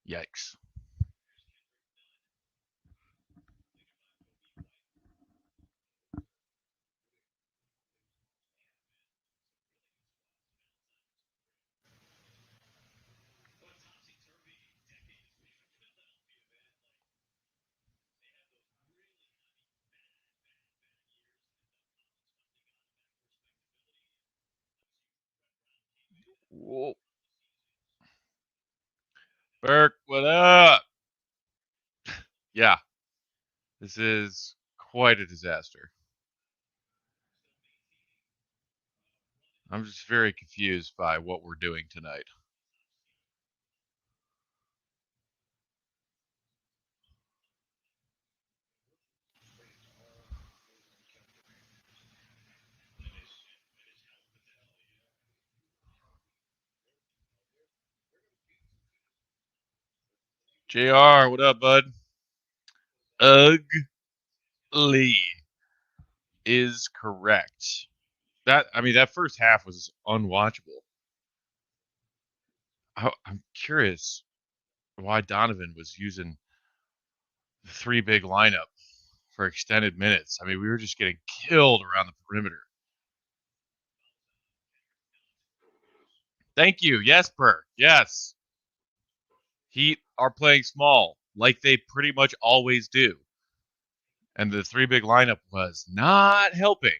Yikes. Whoa. Burke, what up? Yeah, this is quite a disaster. I'm just very confused by what we're doing tonight. JR, what up, bud? Ugly is correct. That first half was unwatchable. I'm curious why Donovan was using the three big lineup for extended minutes. I mean, we were just getting killed around the perimeter. Thank you. Yes, Burke. Yes. Heat are playing small, like they pretty much always do. And the three big lineup was not helping.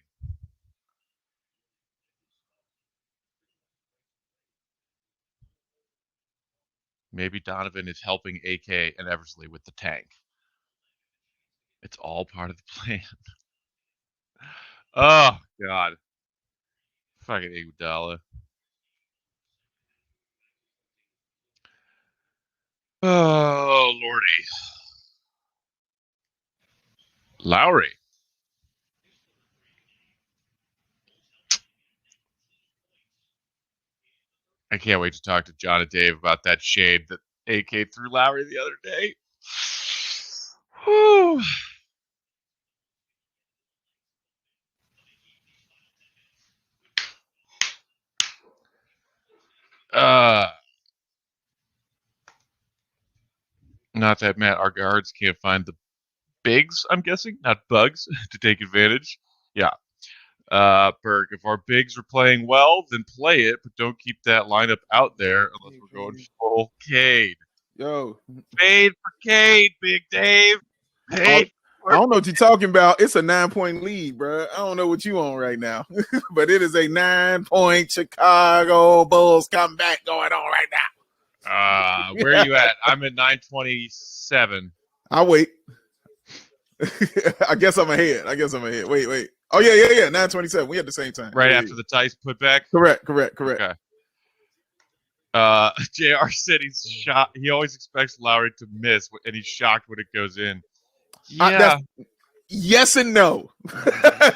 Maybe Donovan is helping AK and Eversley with the tank. It's all part of the plan. Oh, God. Fucking Iguodala. Oh, Lordy. Lowry. I can't wait to talk to John and Dave about that shade that AK threw Lowry the other day. Whew. Uh, Not that Matt, our guards can't find the bigs, I'm guessing, not bugs, to take advantage. Yeah. Berg, if our bigs are playing well, then play it, but don't keep that lineup out there unless we're going full Cade. Yo. Fade for Cade, Big Dave. Fade. I don't know what you're talking about. It's a 9-point lead, bro. I don't know what you on right now, but it is a 9-point Chicago Bulls comeback going on right now. Where are you at? I'm at 927. I'll wait. I guess I'm ahead. Wait. Oh yeah. 9:27. We at the same time. Right Yeah, after the Tice putback. Correct. Okay. JR said he's shocked. He always expects Lowry to miss, and he's shocked when it goes in. Yeah. Yes and no.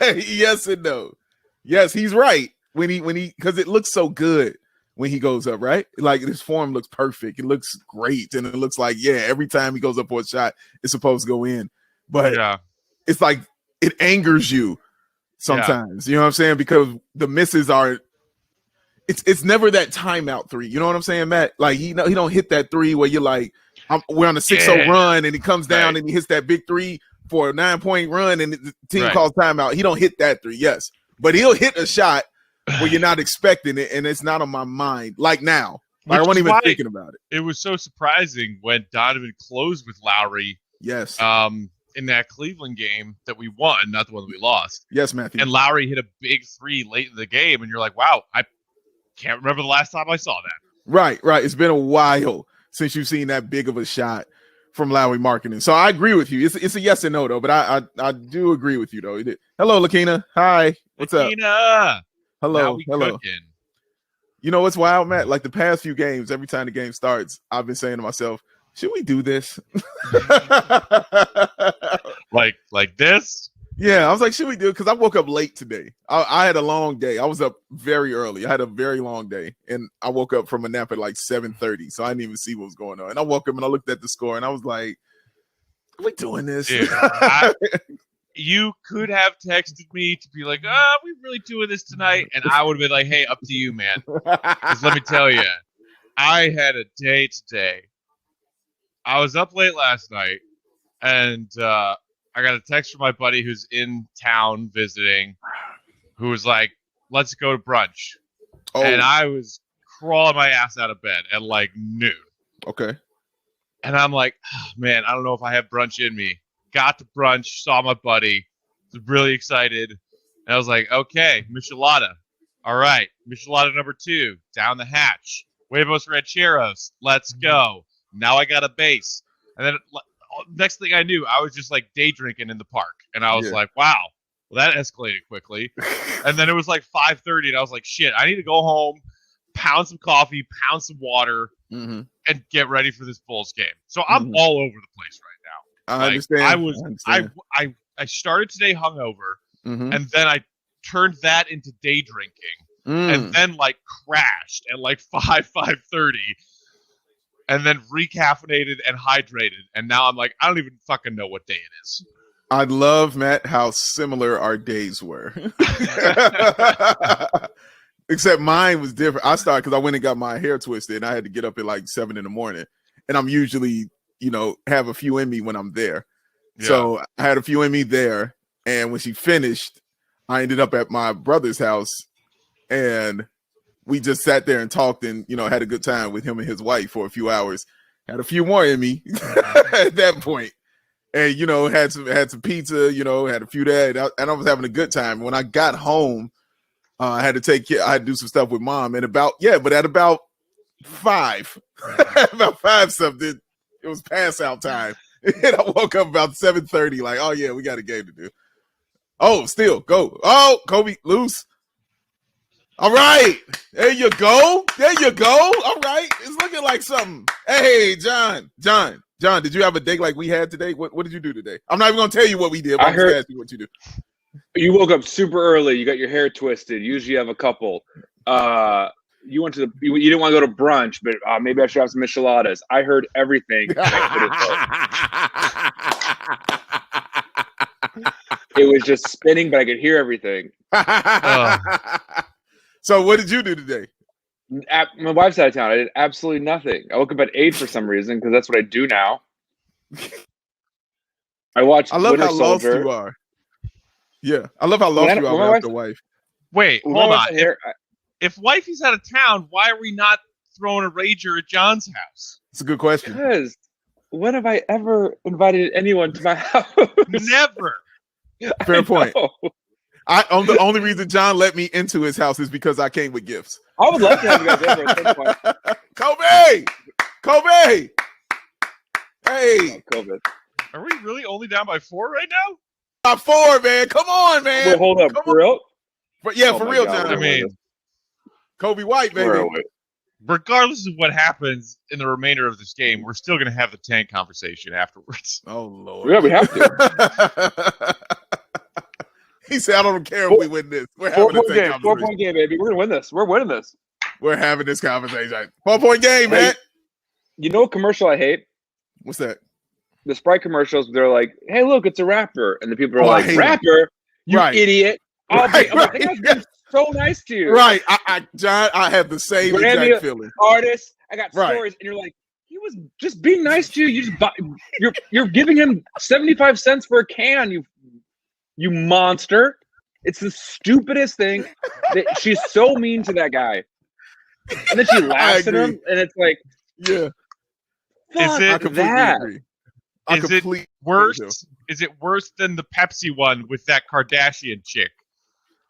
Yes and no. Yes, he's right. When he because it looks so good when he goes up, right? Like his form looks perfect. It looks great. And it looks like, every time he goes up for a shot, it's supposed to go in. But it's like it angers you sometimes. You know what I'm saying? Because the misses are it's never that timeout three. You know what I'm saying, Matt? Like he don't hit that three where you're like, we're on a 6-0 run and he comes down and he hits that big three for a 9-point run and the team calls timeout. He don't hit that three, yes. But he'll hit a shot where you're not expecting it and it's not on my mind. Like now. Like I wasn't even thinking about it. It was so surprising when Donovan closed with Lowry. Yes. In that Cleveland game that we won, not the one that we lost. Yes, Matthew. And Lowry hit a big three late in the game and you're like, wow, I can't remember the last time I saw that. Right. It's been a while since you've seen that big of a shot from Lowry Marketing. So I agree with you. It's a yes and no, though. But I do agree with you, though. Hello, Lakina. Hi. What's Lakina. Up? Hello. Cooking. You know what's wild, Matt? Like the past few games, every time the game starts, I've been saying to myself, should we do this? like this? Yeah, I was like, should we do it? Because I woke up late today. I had a long day. I was up very early. I had a very long day. And I woke up from a nap at like 7:30. So I didn't even see what was going on. And I woke up and I looked at the score and I was like, are we doing this? Dude, you could have texted me to be like, we really doing this tonight? And I would have been like, hey, up to you, man. Because let me tell you, I had a day today. I was up late last night and I got a text from my buddy who's in town visiting, who was like, let's go to brunch. Oh. And I was crawling my ass out of bed at like noon. Okay. And I'm like, oh, man, I don't know if I have brunch in me. Got to brunch, saw my buddy, was really excited. And I was like, okay, michelada. All right, michelada number 2, down the hatch. Huevos rancheros, let's go. Now I got a base. And then next thing I knew, I was just like day drinking in the park. And I was like, wow, well, that escalated quickly. And then it was like 5:30 and I was like, shit, I need to go home, pound some coffee, pound some water, and get ready for this Bulls game. So I'm all over the place right now. I understand. I started today hungover and then I turned that into day drinking and then like crashed at like 5:30. And then recaffeinated and hydrated. And now I'm like, I don't even fucking know what day it is. I love, Matt, how similar our days were. Except mine was different. I started because I went and got my hair twisted. And I had to get up at like 7 in the morning. And I'm usually, have a few in me when I'm there. Yeah. So I had a few in me there. And when she finished, I ended up at my brother's house. And we just sat there and talked and, had a good time with him and his wife for a few hours. Had a few more in me at that point. And, had some pizza, had a few there. And I was having a good time. When I got home, I had to take care. I had to do some stuff with mom. And at about 5, about 5 something, it was pass out time. And I woke up about 7:30 like, oh, yeah, we got a game to do. Oh, still, go. Oh, Kobe, loose. All right. There you go. All right. It's looking like something. Hey, John, did you have a day like we had today? What did you do today? I'm not even going to tell you what we did. But I'm just asking what you do. You woke up super early. You got your hair twisted. Usually you have a couple. You went to you didn't want to go to brunch, but maybe I should have some micheladas. I heard everything. It was just spinning, but I could hear everything. So what did you do today? My wife's out of town. I did absolutely nothing. I woke up at 8 for some reason because that's what I do now. I watched. I love Winter how Soldier. lost you are. Yeah, I love how lost you are with the wife. Wait, hold on. If wifey's out of town, why are we not throwing a rager at John's house? It's a good question. Because when have I ever invited anyone to my house? Never. Fair point. The only reason John let me into his house is because I came with gifts. I would love to have you guys over at some point. Kobe! Hey! Oh, COVID. Are we really only down by 4 right now? By 4, man. Come on, man. Wait, hold up, for real? For real, John. I mean, Kobe White, baby. Regardless of what happens in the remainder of this game, we're still going to have the tank conversation afterwards. Oh, Lord. Yeah, we have to. He said, I don't care if we win this. We're having a tank conversation. 4-point game, baby. We're going to win this. We're winning this. We're having this conversation. 4-point game, man. You know what commercial I hate? What's that? The Sprite commercials, they're like, hey, look, it's a rapper. And the people are like, I hate rapper? You Right. idiot. I'm like, that guy's been so nice to you. Right. John, I have the same exact feeling. Artist, I got stories. And you're like, he was just being nice to you. You're giving him 75 cents for a can, you monster. It's the stupidest thing. She's so mean to that guy. And then she laughs at him, and it's like, yeah. Fuck is it I completely agree. Is it worse? Is it worse than the Pepsi one with that Kardashian chick,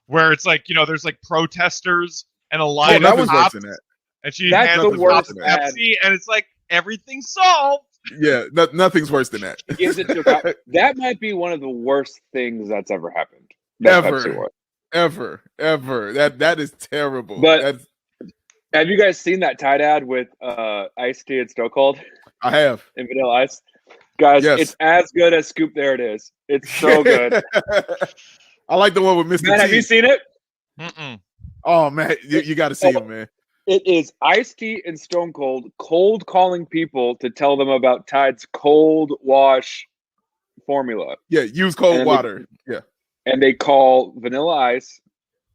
where it's like, there's like protesters and a line that of was cops, worse than that. and she That's hands the the worst cops Pepsi, and it's like everything's solved. Yeah, nothing's worse than that. gives it to a cop. That might be one of the worst things that's ever happened. Ever. That is terrible. But have you guys seen that Tide ad with Ice-T and Stone Cold? I have. In Vanilla Ice. Guys, Yes. It's as good as Scoop There It Is. It's so good. I like the one with Mr. Man, T. have you seen it? Mm-mm. Oh, man, you got to see him, man. It is Ice-T and Stone Cold calling people to tell them about Tide's cold wash formula. Yeah, use cold water. And they call Vanilla Ice,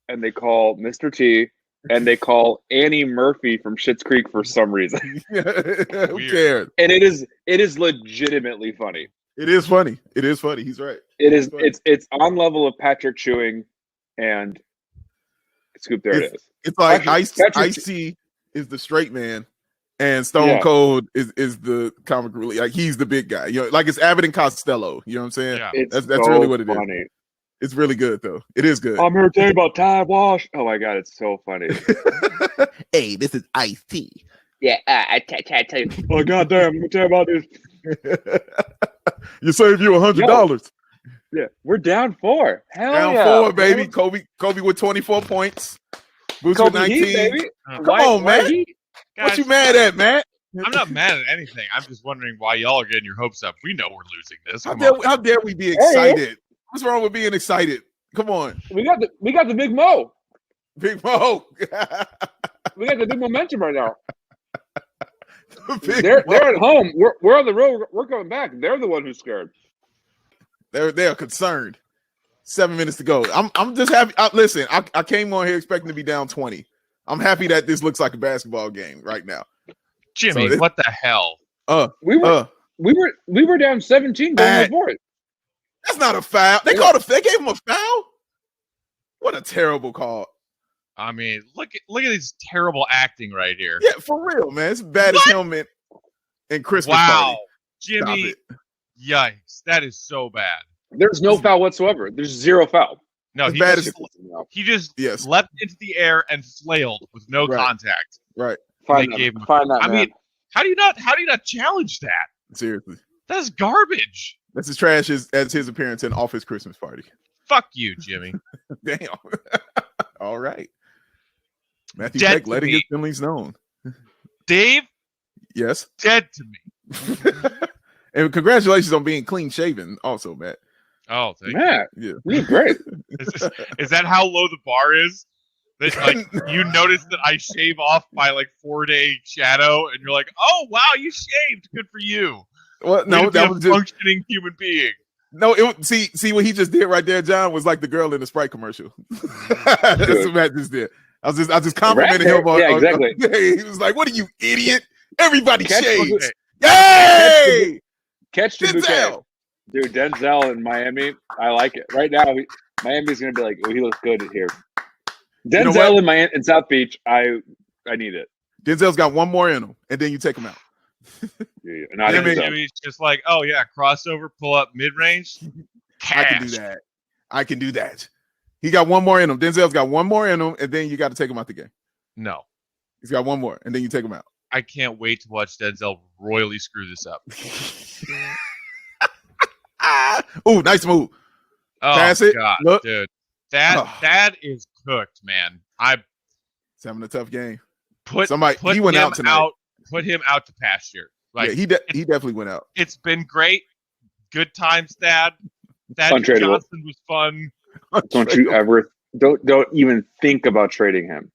and they call Mr. T, and they call Annie Murphy from Schitt's Creek for some reason. Who cares? And it is legitimately funny. It is funny. He's right. It's on level of Patrick Chewing and Scoop There It Is. It's like Ice-T is the straight man, and Stone Cold is the comic relief. Like, he's the big guy. Like it's Abbott and Costello. You know what I'm saying? Yeah. That's so really what it funny. is. It's really good though. It is good. I'm here to tell you about Tide Wash. Oh my god, it's so funny. Hey, this is Ice-T. Yeah, I tell you. Oh goddamn, let me tell you about this. You save you $100. Yeah, we're down 4. Hell down yeah. 4, baby. Kobe with 24 points. Boots with 19. Heat, baby. Come on, man. What you mad at, man? I'm not mad at anything. I'm just wondering why y'all are getting your hopes up. We know we're losing this. How dare we be excited? What's wrong with being excited? Come on. We got the Big Mo. Big Mo. We got the big momentum right now. They're at home. We're on the road. We're coming back. They're the one who's scared. They're concerned. 7 minutes to go. I'm just happy. Listen, I came on here expecting to be down 20. I'm happy that this looks like a basketball game right now. Jimmy, what the hell? We were down 17 going before it. That's not a foul. They gave him a foul. What a terrible call. I mean, look at this terrible acting right here. Yeah, for real, man. It's bad as helmet and Christmas party. Jimmy. Yikes. That is so bad. There's no foul whatsoever. There's zero foul. No, he just leapt into the air and flailed with no contact. Right. Find that, I mean, how do you not challenge that? Seriously. That's garbage. That's as trash as his appearance in Office Christmas Party. Fuck you, Jimmy. Damn. All right. Matthew Peck letting his feelings known. Dave? Yes? Dead to me. And congratulations on being clean shaven also, Matt. Oh, thank Matt, you. You're great. Is that how low the bar is? That, like, you notice that I shave off my 4-day shadow, and you're like, "Oh wow, you shaved. Good for you." Well, no, that was a functioning human being. No, see what he just did right there, John, was like the girl in the Sprite commercial. That's what Matt just did. I just complimented him on. Yeah, exactly. He was like, "What are you, idiot? Everybody shaves." Yay! Catch the bouquet. Denzel. Dude, Denzel in Miami, I like it. Right now, Miami's going to be like, oh, he looks good here. Denzel in South Beach, I need it. Denzel's got one more in him, and then you take him out. Jimmy's just like, oh, yeah, crossover, pull up mid-range. I can do that. He got one more in him. Denzel's got one more in him, and then you got to take him out the game. No. He's got one more, and then you take him out. I can't wait to watch Denzel royally screw this up. Ooh, nice move. Oh, Pass it. God, Look. dude. That is cooked, man. He's having a tough game. Put he went out tonight. Put him out to pasture. Like, yeah, he definitely went out. It's been great. Good times, Thad. Thad Johnson was fun. Don't even think about trading him.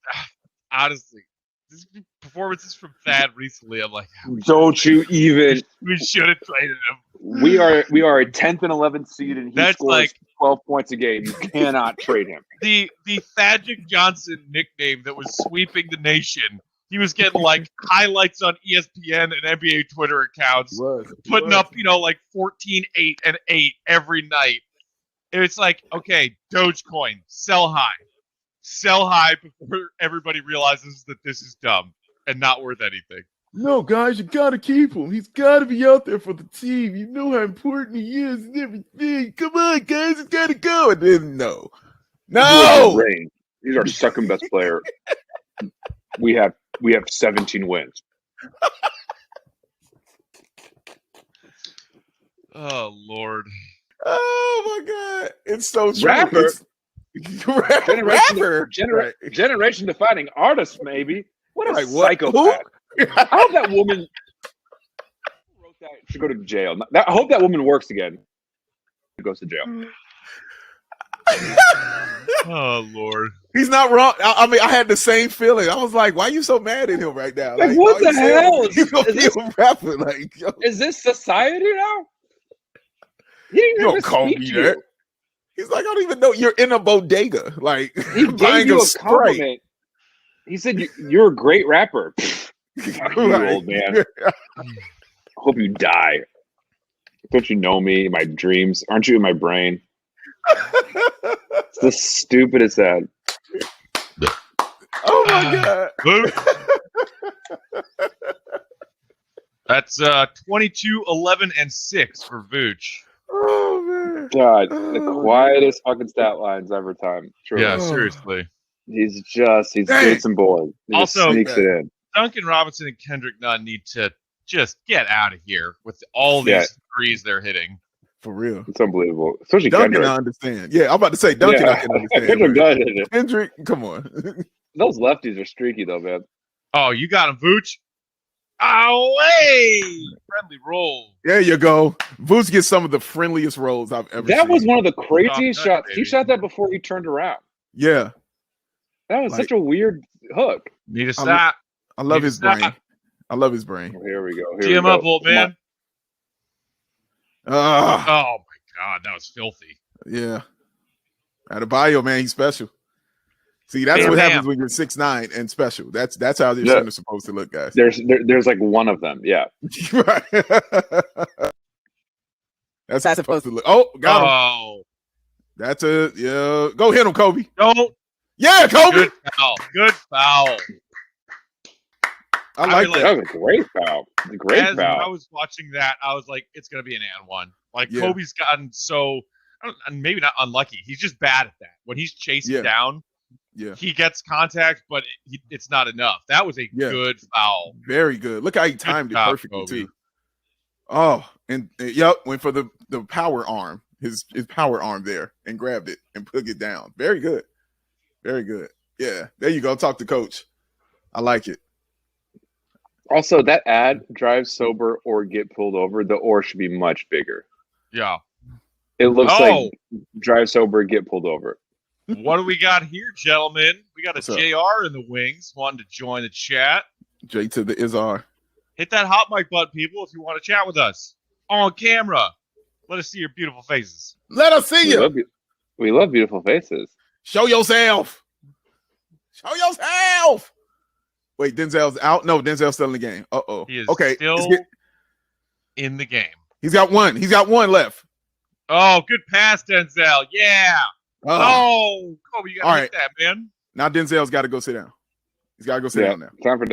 Honestly, these performances from Thad recently, I'm like, don't you even. We should have traded him. We are a 10th and 11th seed, and he scores like 12 points a game. You cannot trade him. The Thadjic Johnson nickname that was sweeping the nation. He was getting like highlights on ESPN and NBA Twitter accounts, putting up, like 14, 8, and 8 every night. And it's like, okay, Dogecoin, sell high before everybody realizes that this is dumb and not worth anything. No, guys, you got to keep him. He's got to be out there for the team. You know how important he is and everything. Come on, guys, it's got to go. And then no. He's our second best player. We have 17 wins. Oh, Lord. Oh, my God. It's so true. Rapper. Rapper. Generation defining artist, maybe. What a psychopath. I hope that woman wrote that should go to jail. I hope that woman works again. Goes to jail. Oh, Lord. He's not wrong. I mean, I had the same feeling. I was like, why are you so mad at him right now? Like what the hell? Is this society now? You don't call me that. He's like, I don't even know. You're in a bodega. Like, he gave you a compliment. He said, you're a great rapper. You old man. I hope you die. Don't you know me? My dreams. Aren't you in my brain? It's the stupidest ad. Oh my God. That's 22, 11, and 6 for Vooch. Oh man. God, the quietest fucking stat lines every time. True. Yeah, seriously. He's Jason Bourne. He also sneaks it in. Duncan Robinson and Kendrick Nunn need to just get out of here with all these threes they're hitting. For real. It's unbelievable. Especially Duncan, Kendrick. I understand. Yeah, I'm about to say Duncan, I can understand. Kendrick, come on. Those lefties are streaky, though, man. Oh, you got him, Vooch. Away! Friendly roll. There you go. Vooch gets some of the friendliest rolls I've ever seen. That was one of the craziest shots. He shot that before he turned around. Yeah. That was such a weird hook. Need a stop. I love his brain. I love his brain. Oh, here we go. Tee him up, old man. Oh, my God. That was filthy. Yeah. Adebayo, man, he's special. See, that's what happens when you're 6'9" and special. That's how your center's supposed to look, guys. There's like one of them, yeah. Right. That's how it's supposed to look. Oh, got him. That's go hit him, Kobe. Don't. Yeah, Kobe. Good foul. I like that. That was a great foul. Foul. When I was watching that, I was like, it's going to be an and one. Like, Kobe's gotten so, maybe not unlucky. He's just bad at that. When he's chasing down, he gets contact, but it's not enough. That was a good foul. Very good. Look how he timed it perfectly, Kobe. Too. Oh, and went for the power arm, his power arm there, and grabbed it and put it down. Very good. Very good. Yeah, there you go. Talk to coach. I like it. Also, that ad, drive sober or get pulled over, the or should be much bigger. Yeah. It looks like drive sober, get pulled over. What do we got here, gentlemen? We got a JR in the wings wanting to join the chat. J to the Izar. Hit that hot mic button, people, if you want to chat with us. On camera. Let us see your beautiful faces. Let us see you. We love beautiful faces. Show yourself. Show yourself. Wait, Denzel's out? No, Denzel's still in the game. Uh-oh. He is still in the game. He's got one. He's got one left. Oh, good pass, Denzel. Yeah. Oh, Kobe, you got to hit that, man. Now Denzel's got to go sit down. He's got to go sit down now. Time for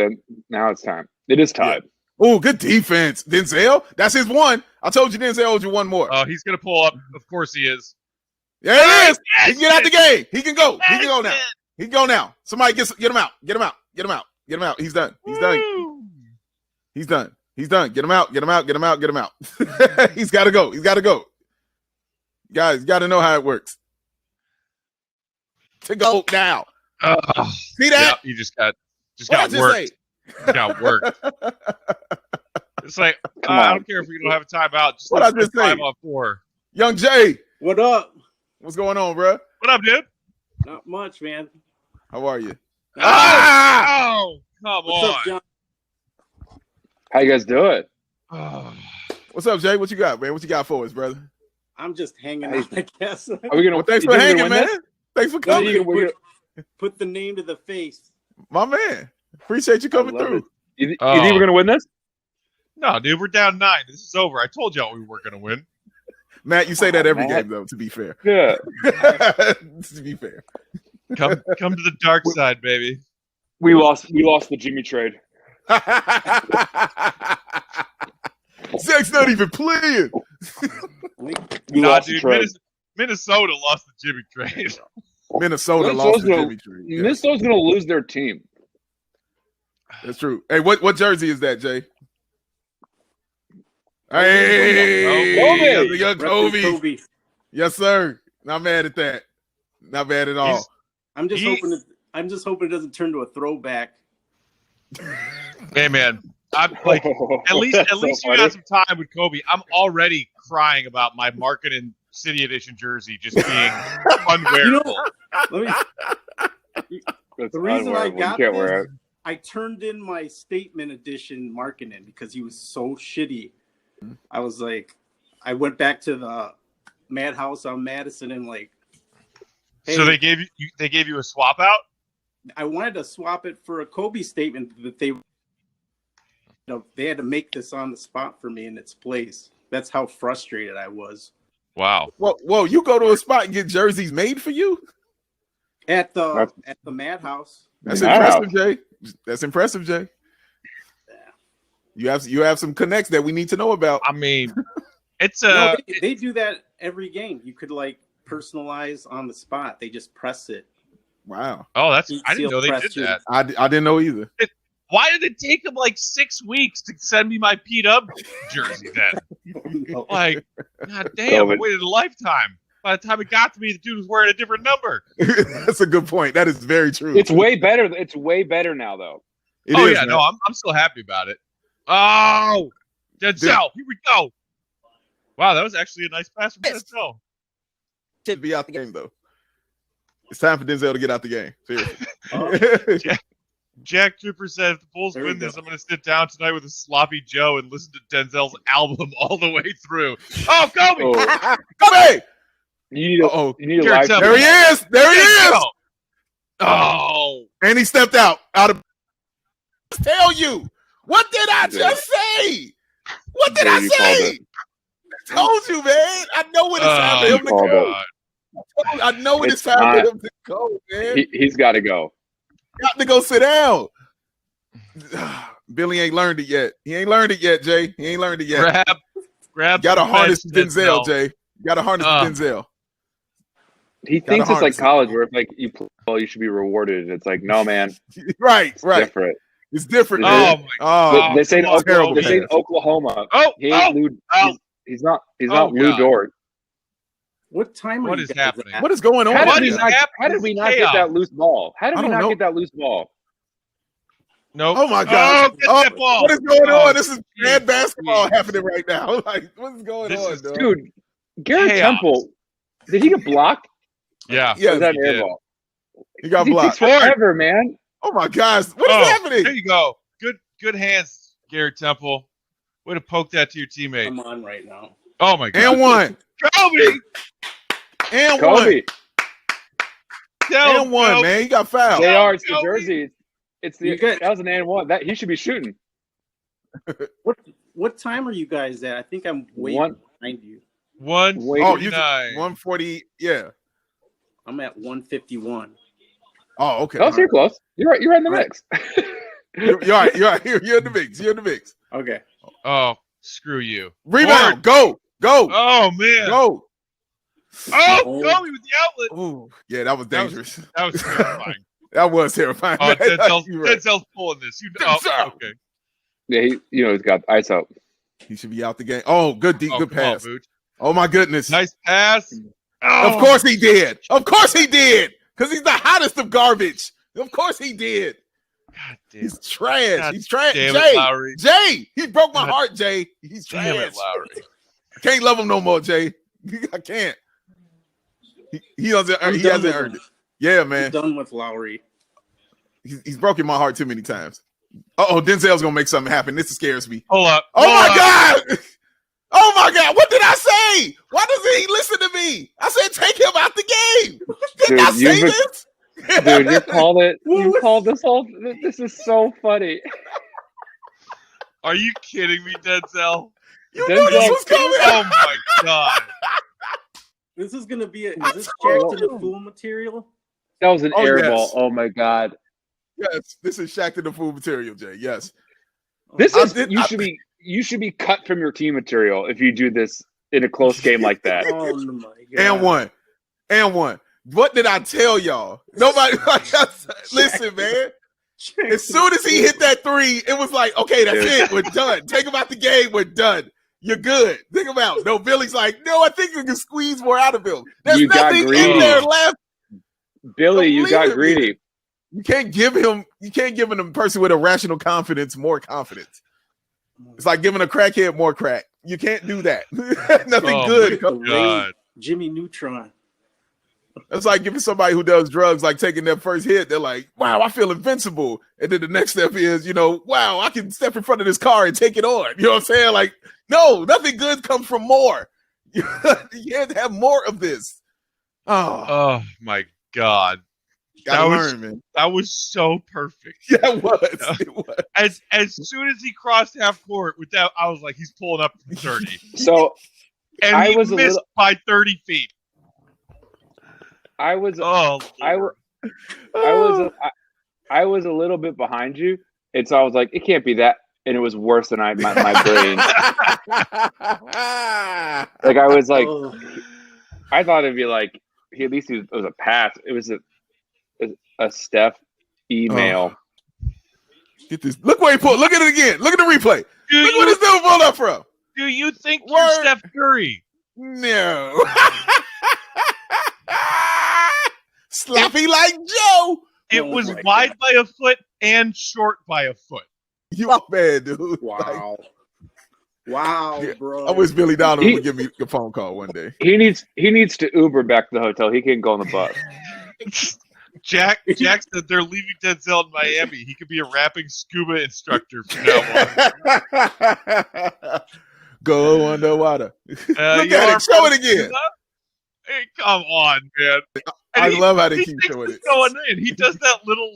now it's time. It is tied. Yeah. Oh, good defense. Denzel. That's his one. I told you Denzel owed you one more. Oh, he's going to pull up. Of course he is. There it is. He can get out the game. He can go. He can go now. He can go now. Somebody get him out. Get him out. Get him out. Get him out. He's done. He's done. He's done. He's done. Get him out. Get him out. Get him out. Get him out. He's got to go. He's got to go. Guys, you got to know how it works. To go now. See that? Yeah, you just got What worked. Got worked. It's like I don't care if we don't have a timeout. Just what I just say? 5-on-4. Young Jay, What up? what's going on, bro? What up, dude? Not much, man. How are you? Oh, come What's on. up, John? How you guys doing? What's up, Jay? What you got, man? What you got for us, brother? I'm just hanging out, I guess. Are we gonna? Well, thanks you for think we're hanging, gonna man. win this? Thanks for No, coming, Put the name to the face. my man. Appreciate you coming love through. it. You think we're gonna win this? No, dude, we're down 9. This is over. I told y'all we weren't going to win. Matt, you say that every Matt. game, though. To be fair, Yeah. to be fair. Come to the dark side, baby. We lost the Jimmy trade. Zach's not even playing. We Nah, lost the dude, trade. Minnesota lost the Jimmy trade. Minnesota lost the Jimmy trade. Yeah, Minnesota's gonna lose their team. that's true. Hey, what jersey is that, Jay? Hey, Kobe. the young Repping Kobe. Yes, sir. Not mad at that. Not bad at all. I'm just hoping it doesn't turn to a throwback. Hey, man. I'm like, at least so you funny. got some time with Kobe. I'm already crying about my Marketing City Edition jersey just being unwearable. That's The reason I unwearable. got You can't wear this, it. I turned in my statement edition marketing because he was so shitty. I was like, I went back to the Madhouse on Madison and like, hey, So they gave you a swap out? I wanted to swap it for a Kobe statement that they had to make this on the spot for me in its place. That's how frustrated I was. Wow. Whoa, you go to a spot and get jerseys made for you? At the Madhouse. That's Wow. impressive, Jay. That's impressive, Jay. You have some connects that we need to know about. I mean, it's No, they do that every game. You could like personalize on the spot. They just press it. Wow. Oh, I Heat didn't seal know they press did too. that. I didn't know either. Why did it take them like 6 weeks to send me my Pete Up jersey then? Like, god damn, I waited a lifetime. By the time it got to me, the dude was wearing a different number. That's a good point. That is very true. It's way better. It's way better now, though. It oh is, yeah, man. no, I'm still happy about it. Oh, Denzel, here we go. Wow, that was actually a nice pass from Denzel. Should be out the game though. It's time for Denzel to get out the game. Seriously. Jack Tripper said, if the Bulls There we win this, go. I'm going to sit down tonight with a sloppy Joe and listen to Denzel's album all the way through. Oh, Kobe! Oh, Kobe! you need a, Uh-oh. you need a Garrett live. Temple. There he is. There he is. Denzel! Oh, And he stepped out of. Tell you. What did I just say? What did I You called say? it. I told you, man. I know when it's time for Oh, him to called go. God. I know when it's It's time not- for him to go, man. He's got to go. Got to go sit down. Billy ain't learned it yet. He ain't learned it yet, Jay. He ain't learned it yet. Grab. Got to some harness defense, Denzel, Jay. Got to harness Uh, Denzel. He thinks it's like harness it. college, where if like you play well, you should be rewarded. And it's like, no, man, Right, it's right. different. It's different. Oh, man. my Oh, They say in come on, terrible Oklahoma. They say in pass. Oklahoma. Oh, He ain't Lou. oh. He's not. He's Oh, not Lou God. Dort. What time What are you is guys happening? at? what is going on? How What did, we is not, happening? how did we not Chaos. get that loose ball? How did I we don't not know. get that loose ball? Nope. Oh my God! Oh, get that ball. What is going Oh, on? This is bad jeez, basketball jeez. happening right now. Like, what's going This on, is- dog? Dude, Garrett Chaos. Temple, did he get blocked? Yeah. Yeah, Or is that he an air did. ball? he got He blocked. takes forever, man. Oh my gosh! What is Oh, happening? there you go. Good hands, Garrett Temple. Way to poke that to your teammate. I'm on right now. Oh my God. And one. Kobe. And Kobe, Tell one. And one, Kobe. man. He got fouled. JR, it's the Kobe. jersey. It's the You get- that was an and one. That he should be shooting. What time are you guys at? I think I'm way One- behind you. Wait. 149. 140. Yeah. I'm at 151. Oh, okay. Oh, so you're close. You're right. You're right in the Right. mix. You're right. You're right. You're in the mix. You're in the mix. Okay. Oh, screw you. Rebound. Go. Go. Oh man. Go. Oh, Oh. Kobe with the outlet. Ooh. Yeah, that was That was- dangerous. That was terrifying. That was terrifying. Oh, Denzel's, You're right. Denzel's pulling this. You know. Denzel. Okay. Yeah, he's got ice out. He should be out the game. Oh, good deep, Oh, good come on, pass. Vooch. Oh my goodness! Nice pass. Of course he did. Of course he did. Because he's the hottest of garbage. Of course he did. God damn. He's trash. God He's trash. damn Jay, it, Lowry. Jay, he broke my God heart, Jay. He's trash. Damn it, Lowry. I can't love him no more, Jay. I can't. He doesn't. He hasn't earned it. Yeah, man. I'm done with Lowry. He's broken my heart too many times. Denzel's gonna make something happen. This scares me. Hold up. Oh my God! Oh my God! What did I say? Why doesn't he listen to me? I said take him out the game. Did I say this? Dude, you called it. You called this whole. This is so funny. Are you kidding me, Denzel? You knew this was coming. Oh my God. This is gonna be. Is this Shaq to the Fool material? That was an air yes. ball. Oh my God. Yes, this is Shaq to the Fool material, Jay. Yes. This is you should be cut from your team material if you do this in a close game like that. Oh my God. And one. What did I tell y'all? Nobody listen, man. As soon as he hit that three, it was like, okay, that's it. We're done. Take him out the game. We're done. You're good. Think him out. No, Billy's like, no, I think we can squeeze more out of him. There's nothing in there left. Billy, you got greedy. You can't give him a person with a rational confidence more confidence. It's like giving a crackhead more crack. You can't do that. Nothing good. God. Jimmy Neutron. It's like giving somebody who does drugs, like taking their first hit, they're like, wow, I feel invincible. And then the next step is, wow, I can step in front of this car and take it on. You know what I'm saying? Like, no, nothing good comes from more. You have to have more of this. Oh my God. Man. That was so perfect. Yeah, it was. It was. As soon as he crossed half court with that, I was like, he's pulling up from 30. So and he missed by 30 feet. I was a little bit behind you, and so I was like, it can't be that, and it was worse than my brain. Like I was like, I thought it'd be like at least it was a pass. It was a Steph email. Get this. Look where he pulled. Look at it again. Look at the replay. Look what this dude pulled up from. Do you think you're Steph Curry? No. Sloppy like Joe. It was wide by a foot and short by a foot. You a bad dude. Wow. Wow, bro. I wish Billy Donovan would give me a phone call one day. He needs to Uber back to the hotel. He can't go on the bus. Jack said they're leaving Denzel in Miami. He could be a rapping scuba instructor from now on. Go underwater. Look at it. Show it again. Hey, come on, man. I love how they keep showing it. Going in. He does that little,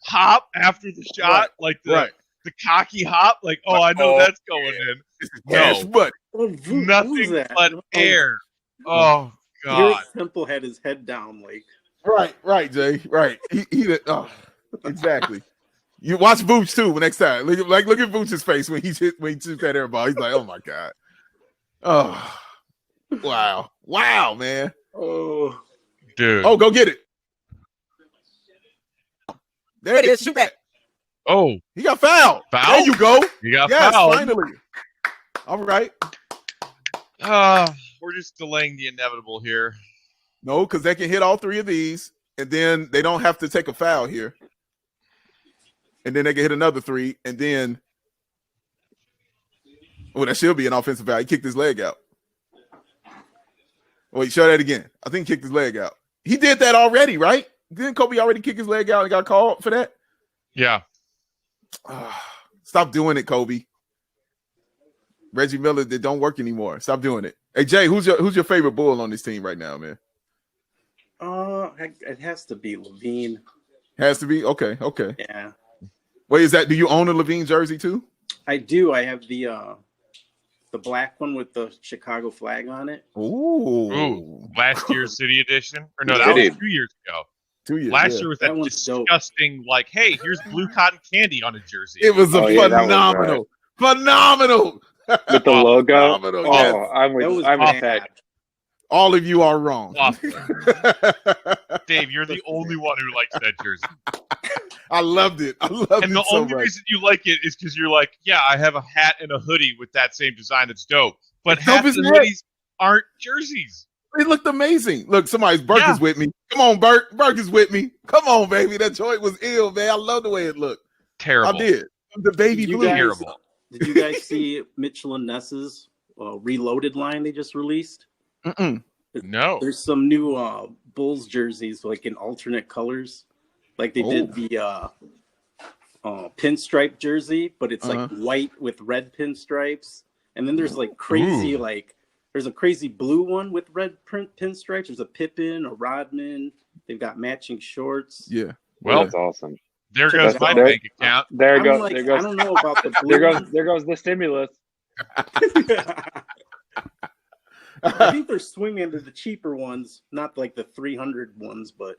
hop after the shot, the cocky hop. Like, I know that's going in. No, but nothing but air. Oh, God. Garrett Temple had his head down, like. Right, Jay. Right. He exactly. You watch Vooch too next time. Look at Vooch's face when he shoots that air ball. He's like, oh my God. Oh, wow, man. Oh, dude. Oh, go get it. There it is. Shoot that. Oh, he got fouled. Foul? There you go. He got fouled. Finally. All right. We're just delaying the inevitable here. No, because they can hit all three of these, and then they don't have to take a foul here. And then they can hit another three, and then that should be an offensive foul. He kicked his leg out. Wait, show that again. I think he kicked his leg out. He did that already, right? Didn't Kobe already kick his leg out and got called for that? Yeah. Stop doing it, Kobe. Reggie Miller, they don't work anymore. Stop doing it. Hey, Jay, who's your favorite Bull on this team right now, man? It has to be Levine. Has to be? Okay. Yeah. Wait, do you own a Levine jersey too? I do. I have the black one with the Chicago flag on it. Ooh. Last year's City Edition? Or no, that was 2 years ago. 2 years. Last year was that disgusting, dope. Hey, here's blue cotton candy on a jersey. It was phenomenal. Phenomenal. With the logo. Phenomenal. Yes. I'm attacked. All of you are wrong. Dave, you're the only one who likes that jersey. I loved it. And the only reason you like it is because you're like, yeah, I have a hat and a hoodie with that same design that's dope. But half the hoodies aren't jerseys. They looked amazing. Look, Burke is with me. Come on, Burke. Burke is with me. Come on, baby. That joint was ill, man. I love the way it looked. Terrible. I did. The baby blue. Terrible. Did you guys see Mitchell and Ness's Reloaded line they just released? No. There's some new Bulls jerseys like in alternate colors. Like they did the pinstripe jersey, but it's like white with red pinstripes. And then there's like crazy there's a crazy blue one with red pinstripes. There's a Pippen, a Rodman. They've got matching shorts. Yeah. Well, that's awesome. There goes my bank account. There goes. Like, there goes. I don't know about the blue. There goes the stimulus. I think they're swinging to the cheaper ones, not like the 300 ones, but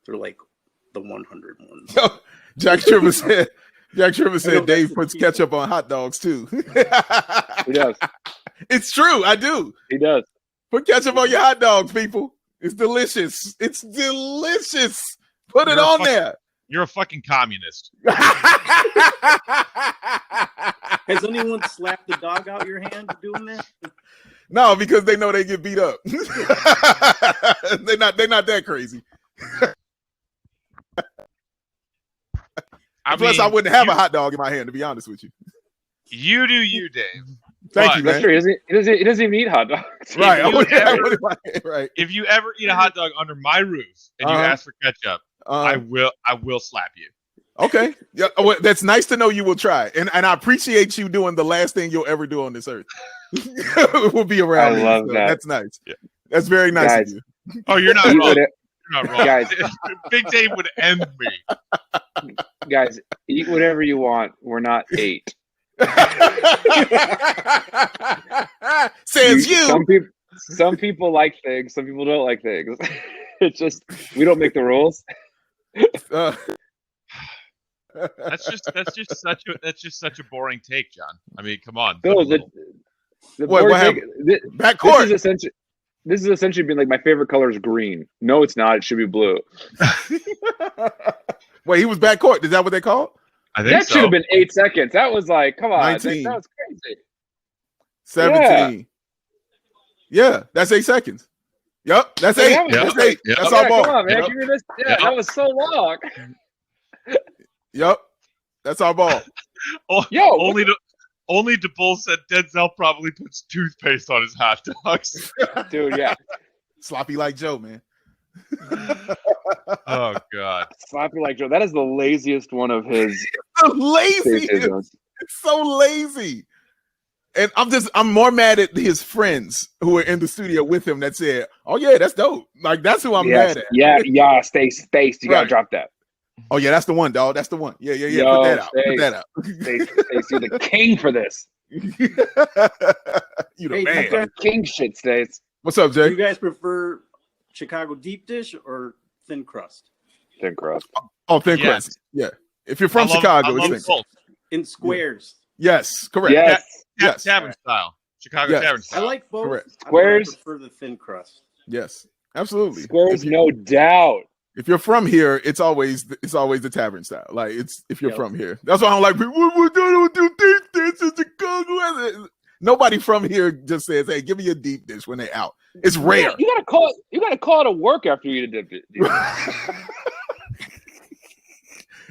they're like the 100 ones. Jack Trevor said Dave puts ketchup on hot dogs too. He does. It's true. I do. He does. Put ketchup on your hot dogs, people. It's delicious. It's delicious. Put it on there. You're a fucking communist. Has anyone slapped the dog out your hand doing that? No, because they know they get beat up. They're not that crazy. Plus, I wouldn't have a hot dog in my hand, to be honest with you. You do you, Dave. Thank you, man. That's true. He doesn't even eat hot dogs. Right. Right. If you ever eat a hot dog under my roof and you ask for ketchup, I will slap you. Okay. Yeah. Well, that's nice to know you will try. And I appreciate you doing the last thing you'll ever do on this earth. We'll be around. I love that. That's nice. Yeah. That's very nice Guys, of you. Oh, you're not wrong. You're not wrong. Guys. Big Dave would end me. Guys, eat whatever you want. We're not 8. Says you. Some people like things. Some people don't like things. It's just we don't make the rules. That's just such a boring take, John. I mean, come on. Bill, Wait, what happened? Backcourt. This is essentially being like my favorite color is green. No, it's not. It should be blue. Wait, he was backcourt. Is that what they call it? I think that so. should have been 8 seconds. That was like, come on, 19. that was crazy. 17. Yeah, that's 8 seconds. Yep, that's 8. Yep. That's 8. Yep. That's our ball. Come on, man. Yep. Give me this. Yeah, that was so long. Yep, that's our ball. Only DeBull said Denzel probably puts toothpaste on his hot dogs. Dude, yeah. Sloppy like Joe, man. Oh God. Sloppy like Joe. That is the laziest one of his. It's so lazy. And I'm more mad at his friends who were in the studio with him that said, "Oh yeah, that's dope." Like that's who I'm mad at. Yeah, Stace. You gotta drop that. Oh yeah, that's the one, dog. That's the one. Yeah. Yo, Put that out. Stace, you're the king for this. You the man. King shit, Stace. What's up, Jay? Do you guys prefer Chicago deep dish or thin crust? Thin crust. Oh, thin crust. Yeah. If you're from Chicago, it's thin crust. In squares. Yes, correct. Yes. Tavern style. Chicago tavern style. I like both. Correct. Squares. I prefer the thin crust. Yes, absolutely. Squares, no doubt. If you're from here, it's always the tavern style. Like it's if you're from here. That's why I'm like, we don't do deep dish in Chicago. Nobody from here just says, "Hey, give me a deep dish" when they're out. It's rare. You gotta call it a work after you eat a deep dish.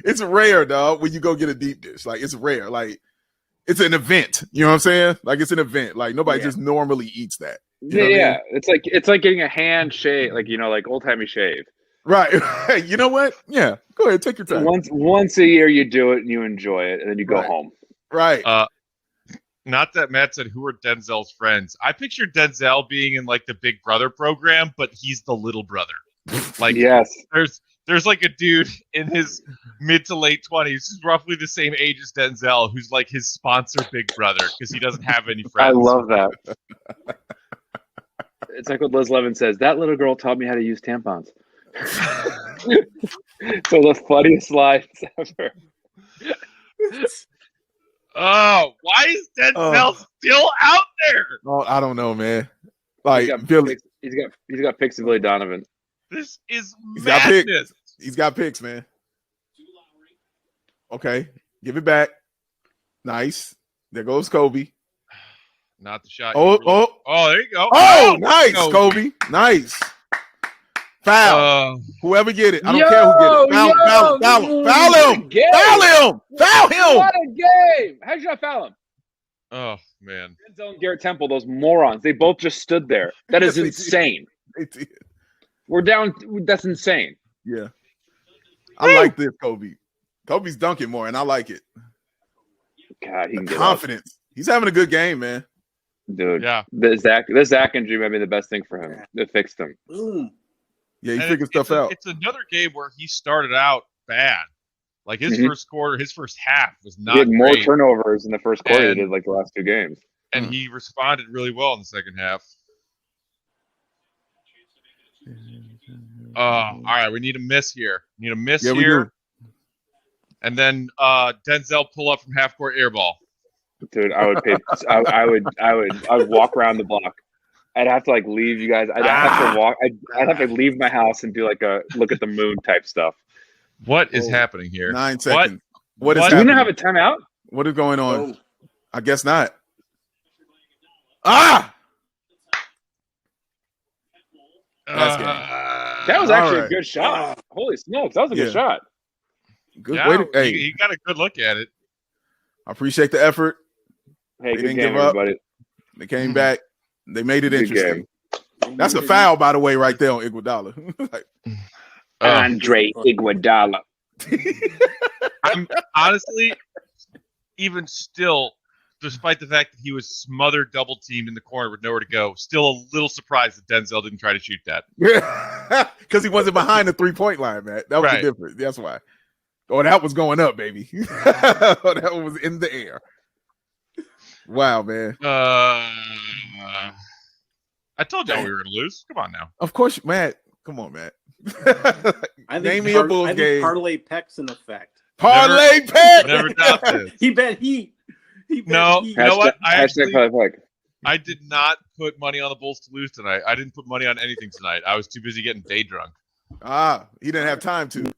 It's rare, dog. When you go get a deep dish, like it's rare. Like it's an event. You know what I'm saying? Like it's an event. Like nobody just normally eats that. You know what I mean? It's like getting a hand shave, like like old timey shave. Right. You know what? Yeah. Go ahead. Take your time. Once a year you do it and you enjoy it, and then you go home. Right. Not that Matt said who are Denzel's friends. I picture Denzel being in like the Big Brother program, but he's the little brother. Like yes. There's like a dude in his mid to late 20s who's roughly the same age as Denzel, who's like his sponsor big brother because he doesn't have any friends. I love that. It's like what Liz Levin says. That little girl taught me how to use tampons. So the funniest lines ever. Oh, why is Denzel still out there? Oh, I don't know, man. Like he's got pics of Billy Donovan. This is madness. He's got picks, man. Okay, give it back. Nice. There goes Kobe. Not the shot. Oh, there you go. Oh, nice, Kobe. Nice. Foul. Whoever get it. I don't care who get it. Foul him. Foul him. What a game. How'd you not foul him? Oh, man. Denzel and Garrett Temple, those morons. They both just stood there. That is insane. They did. We're down. That's insane. Yeah. I like this, Kobe. Kobe's dunking more, and I like it. God, he can get confidence. He's having a good game, man. Dude, yeah. The Zach injury might be the best thing for him. It fixed him. Yeah, he figured stuff out. It's another game where he started out bad. Like his first quarter, his first half was not. He had more great. turnovers in the first quarter than he did like the last two games. And he responded really well in the second half. All right, we need a miss here. We need a miss here. And then Denzel pull up from half court air ball. Dude, I would pay. I would walk around the block. I'd have to like leave you guys. I'd have to walk. I'd have to leave my house and do like a look at the moon type stuff. What is happening here? 9 seconds. What is happening? Do we not have a timeout? What is going on? I guess not. That was actually a good shot. Holy smokes, that was a good shot. Good way to. Hey, he got a good look at it. I appreciate the effort. Hey, they good didn't game, give up. everybody. They came back. They made it Good interesting. That's a foul, by the way, right there on Iguodala. Like, Andre Iguodala. I'm honestly, even still, despite the fact that he was smothered double teamed in the corner with nowhere to go, still a little surprised that Denzel didn't try to shoot that. Yeah, because he wasn't behind the 3-point line, man. That was the difference. That's why. Oh, that was going up, baby. That was in the air. Wow, man. I told y'all we were going to lose. Come on now. Of course, Matt. Come on, Matt. Name me a Bulls game. Parlay Peck's in effect. Parlay Peck. Never doubt this. He bet Heat. No, you know what? I I did not put money on the Bulls to lose tonight. I didn't put money on anything tonight. I was too busy getting day drunk. He didn't have time to.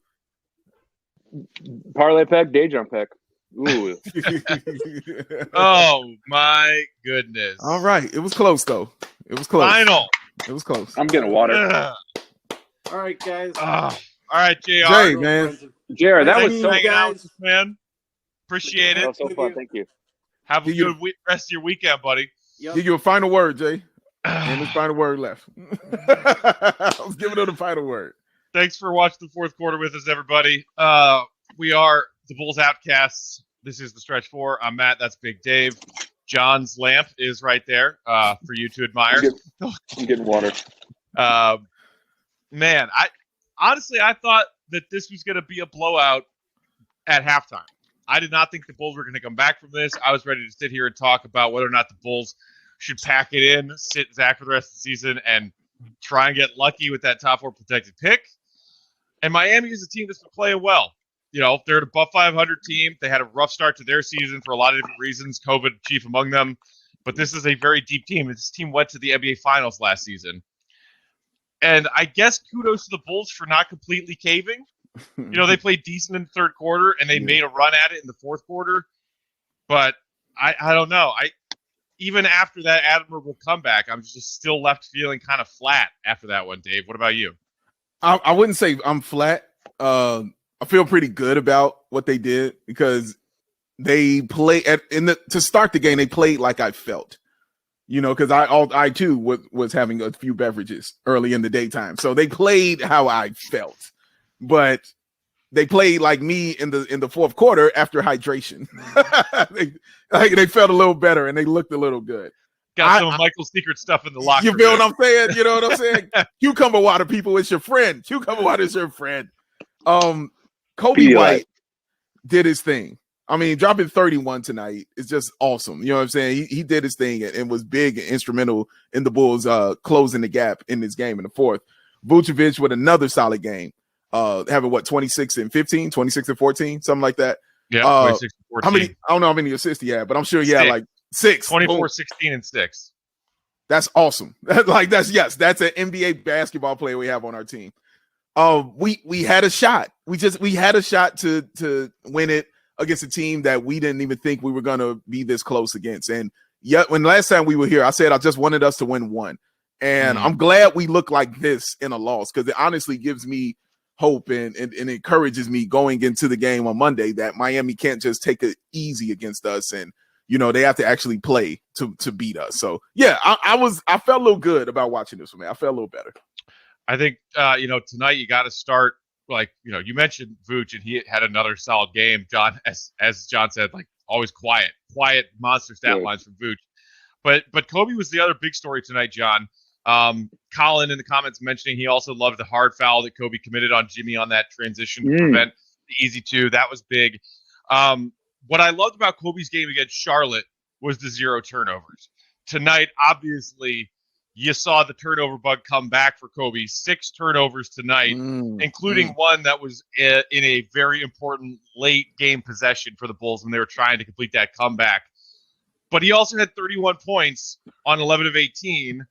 Parlay Peck, day jump Peck. Ooh. Oh my goodness! All right, it was close though. It was close. Final. It was close. I'm getting water. All right, guys. All right, JR. Jay, man. Jared, that was so hanging out with us, man. Appreciate it. That was so fun. Thank you. Have a good rest of your weekend, buddy. Give you a final word, Jay. And his final word left. I was giving him the final word. Thanks for watching the fourth quarter with us, everybody. We are the Bulls Outcasts. This is the Stretch 4. I'm Matt. That's Big Dave. John's lamp is right there for you to admire. I'm getting water. Man, I thought that this was going to be a blowout at halftime. I did not think the Bulls were going to come back from this. I was ready to sit here and talk about whether or not the Bulls should pack it in, sit Zach for the rest of the season, and try and get lucky with that top 4 protected pick. And Miami is a team that's been playing well. You know, they're an above 500 team. They had a rough start to their season for a lot of different reasons, COVID chief among them. But this is a very deep team. This team went to the NBA Finals last season. And I guess kudos to the Bulls for not completely caving. You know, they played decent in the third quarter, and they made a run at it in the fourth quarter. But I don't know. Even after that admirable comeback, I'm just still left feeling kind of flat after that one, Dave. What about you? I wouldn't say I'm flat. I feel pretty good about what they did because they play to start the game. They played like I felt, you know, because I too was having a few beverages early in the daytime, so they played how I felt, but they played like me in the fourth quarter after hydration. they felt a little better and they looked a little good. Got some Michael's secret stuff in the locker room. You feel what I'm saying? You know what I'm saying? Cucumber water, people, it's your friend. Cucumber water is your friend. Kobe White did his thing. I mean, dropping 31 tonight is just awesome. You know what I'm saying? He did his thing and was big and instrumental in the Bulls closing the gap in this game in the fourth. Vucevic with another solid game, having 26 and 15, 26 and 14, something like that. Yeah, 26 and 14. How many? I don't know how many assists he had, but I'm sure he had like 6. 24, 16, and 6. That's awesome. That's an NBA basketball player we have on our team. We had a shot. We had a shot to win it against a team that we didn't even think we were gonna be this close against. And when last time we were here, I said I just wanted us to win one. And I'm glad we look like this in a loss, because it honestly gives me hope and encourages me going into the game on Monday that Miami can't just take it easy against us, and they have to actually play to beat us. So yeah, I felt a little good about watching this one, man. I felt a little better. I think tonight you got to start, like, you mentioned Vooch, and he had another solid game. John, as John said, like, always quiet monster stat lines from Vooch. But Kobe was the other big story tonight, John. Colin in the comments mentioning he also loved the hard foul that Kobe committed on Jimmy on that transition to prevent the easy two. That was big. What I loved about Kobe's game against Charlotte was the 0 turnovers. Tonight, obviously, you saw the turnover bug come back for Kobe. 6 turnovers tonight, including one that was in a very important late game possession for the Bulls when they were trying to complete that comeback. But he also had 31 points on 11 of 18.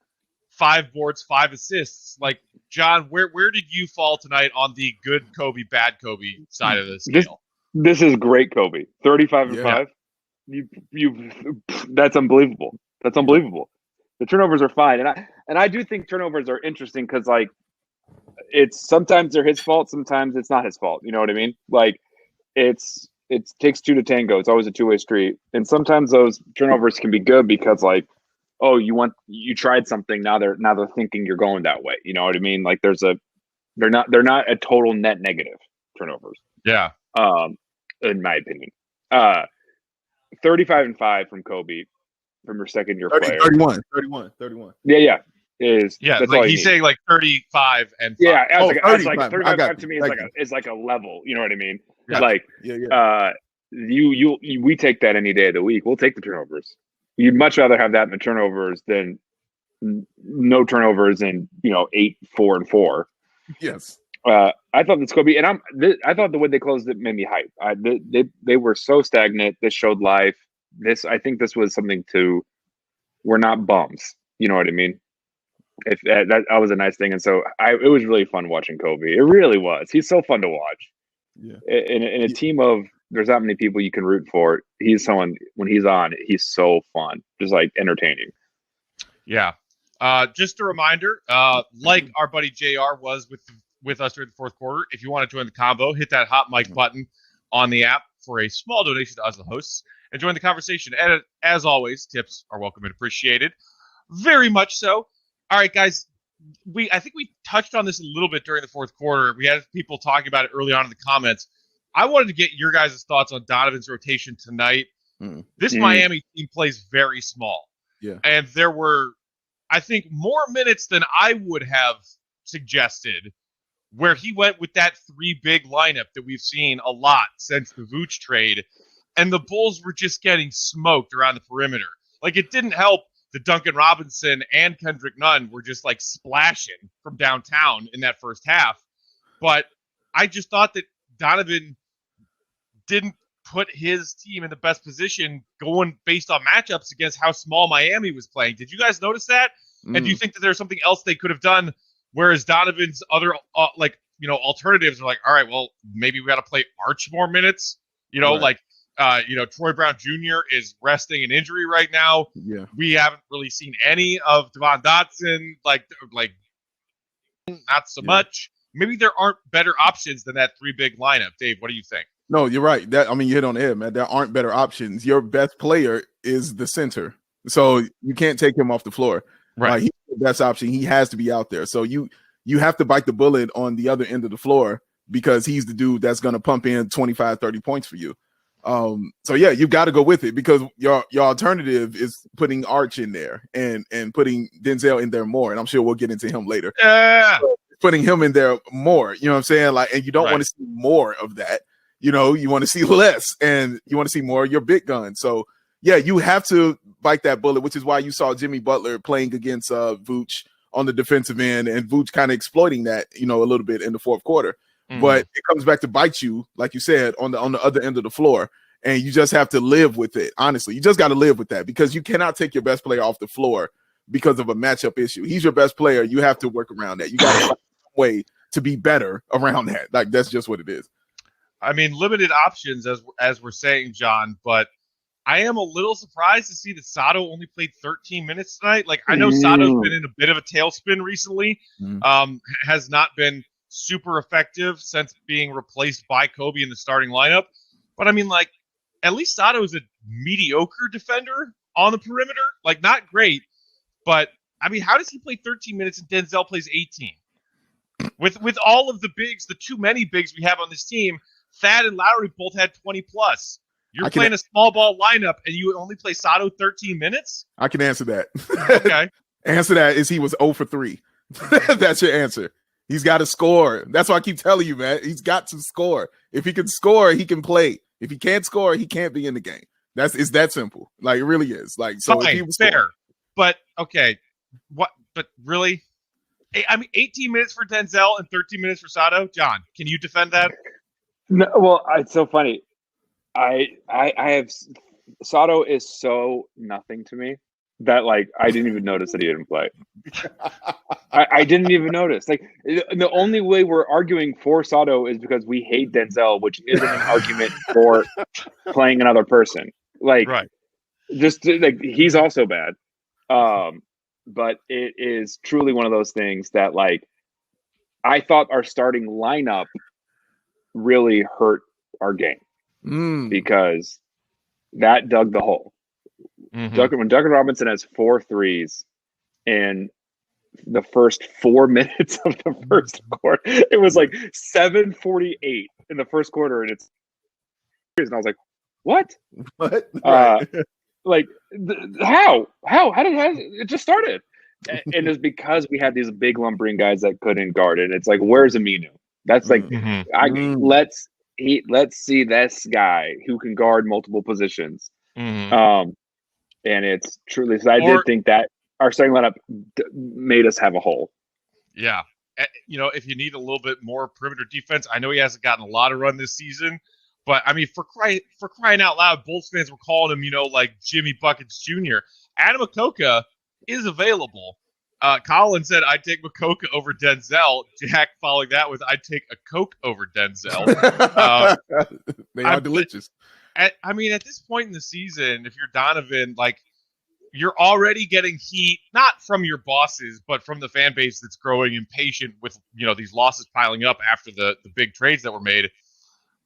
5 boards, 5 assists. Like, John, where did you fall tonight on the good Kobe, bad Kobe side of the scale? This is great Kobe. 35 and 5. That's unbelievable. That's unbelievable. The turnovers are fine, and I do think turnovers are interesting because, like, it's sometimes they're his fault, sometimes it's not his fault. You know what I mean? Like, it takes 2 to tango. It's always a two-way street, and sometimes those turnovers can be good because, like, oh, you tried something. Now they're thinking you're going that way. You know what I mean? Like, they're not a total net negative turnovers. Yeah. In my opinion, 35 and 5 from Kobe, from your second year player. 31. Yeah. That's like he's saying like 35 and 5. Yeah. As 35 to me is like a level. You know what I mean? Yeah. Like, we take that any day of the week. We'll take the turnovers. You'd much rather have that in the turnovers than no turnovers and 8, 4, and 4. Yes. I thought this Kobe, and I thought the way they closed it made me hype. They were so stagnant. This showed life. I think this was something we're not bums. You know what I mean? If that was a nice thing, and so it was really fun watching Kobe. It really was. He's so fun to watch. Yeah. In a team of there's not many people you can root for. He's someone, when he's on, he's so fun, just like entertaining. Yeah. Just a reminder, like our buddy JR was with us during the fourth quarter, if you want to join the combo, hit that hot mic button on the app for a small donation to us, the hosts, and join the conversation. And as always, tips are welcome and appreciated. Very much so. All right, guys. I think we touched on this a little bit during the fourth quarter. We had people talking about it early on in the comments. I wanted to get your guys' thoughts on Donovan's rotation tonight. This Miami team plays very small. Yeah. And there were, I think, more minutes than I would have suggested where he went with that 3 big lineup that we've seen a lot since the Vooch trade. And the Bulls were just getting smoked around the perimeter. Like, it didn't help that Duncan Robinson and Kendrick Nunn were just like splashing from downtown in that first half. But I just thought that Donovan didn't put his team in the best position going based on matchups against how small Miami was playing. Did you guys notice that? And do you think that there's something else they could have done? Whereas Donovan's other alternatives are like, all right, well, maybe we got to play Arch more minutes. Troy Brown Jr. is resting an injury right now. Yeah. We haven't really seen any of Devon Dotson, like not so much. Maybe there aren't better options than that 3 big lineup. Dave, what do you think? No, you're right. You hit on the head, man. There aren't better options. Your best player is the center, so you can't take him off the floor. Right. Like, he's the best option. He has to be out there. So you have to bite the bullet on the other end of the floor because he's the dude that's going to pump in 25, 30 points for you. So yeah, you got to go with it because your alternative is putting Arch in there and putting Denzel in there more. And I'm sure we'll get into him later. Yeah. So putting him in there more, you know what I'm saying? Like, and you don't want to see more of that. You want to see less, and you want to see more of your big gun. So yeah, you have to bite that bullet, which is why you saw Jimmy Butler playing against Vooch on the defensive end, and Vooch kind of exploiting that, a little bit in the fourth quarter. But it comes back to bite you, like you said, on the other end of the floor, and you just have to live with it. Honestly, you just got to live with that because you cannot take your best player off the floor because of a matchup issue. He's your best player. You have to work around that. You got to find a way to be better around that. Like, that's just what it is. I mean, limited options as we're saying, John, but I am a little surprised to see that Sato only played 13 minutes tonight. Like, I know Sato's been in a bit of a tailspin recently, has not been super effective since being replaced by Kobe in the starting lineup. But I mean, like, at least Sato is a mediocre defender on the perimeter. Like, not great, but I mean, how does he play 13 minutes and Denzel plays 18? With all of the bigs, the too many bigs we have on this team, Thad and Lowry both had 20 plus. You're playing a small ball lineup and you only play Sato 13 minutes? I can answer that. Okay. Answer that is he was 0 for 3. That's your answer. He's got to score. That's why I keep telling you, man. He's got to score. If he can score, he can play. If he can't score, he can't be in the game. It's that simple. Like, it really is. Like, so fine, if he was fair. scoring, but okay. What? But really? I mean, 18 minutes for Denzel and 13 minutes for Sato. John, can you defend that? No, well, it's so funny. I have Sato is so nothing to me that like I didn't even notice that he didn't play. I didn't even notice. Like the only way we're arguing for Sato is because we hate Denzel, which isn't an argument for playing another person. Like, right. Just like he's also bad. But it is truly one of those things that like I thought our starting lineup really hurt our game because that dug the hole. When Duncan Robinson has 4 threes in the first 4 minutes of the first quarter, it was like 7:48 in the first quarter, and I was like, "What? What? Right. Like, how did it just started?" And it's because we had these big lumbering guys that couldn't guard it. It's like, where's Aminu? That's like, let's see this guy who can guard multiple positions. And it's truly, so I did think that our starting lineup made us have a hole. Yeah. You know, if you need a little bit more perimeter defense, I know he hasn't gotten a lot of run this season, but I mean, for crying out loud, Bulls fans were calling him, you know, like Jimmy Buckets Jr. Adam Akoka is available. Colin said, I'd take Makoka over Denzel. Jack following that with, I'd take a Coke over Denzel. They are delicious. I mean, at this point in the season, if you're Donovan, like, you're already getting heat, not from your bosses, but from the fan base that's growing impatient with, you know, these losses piling up after the big trades that were made.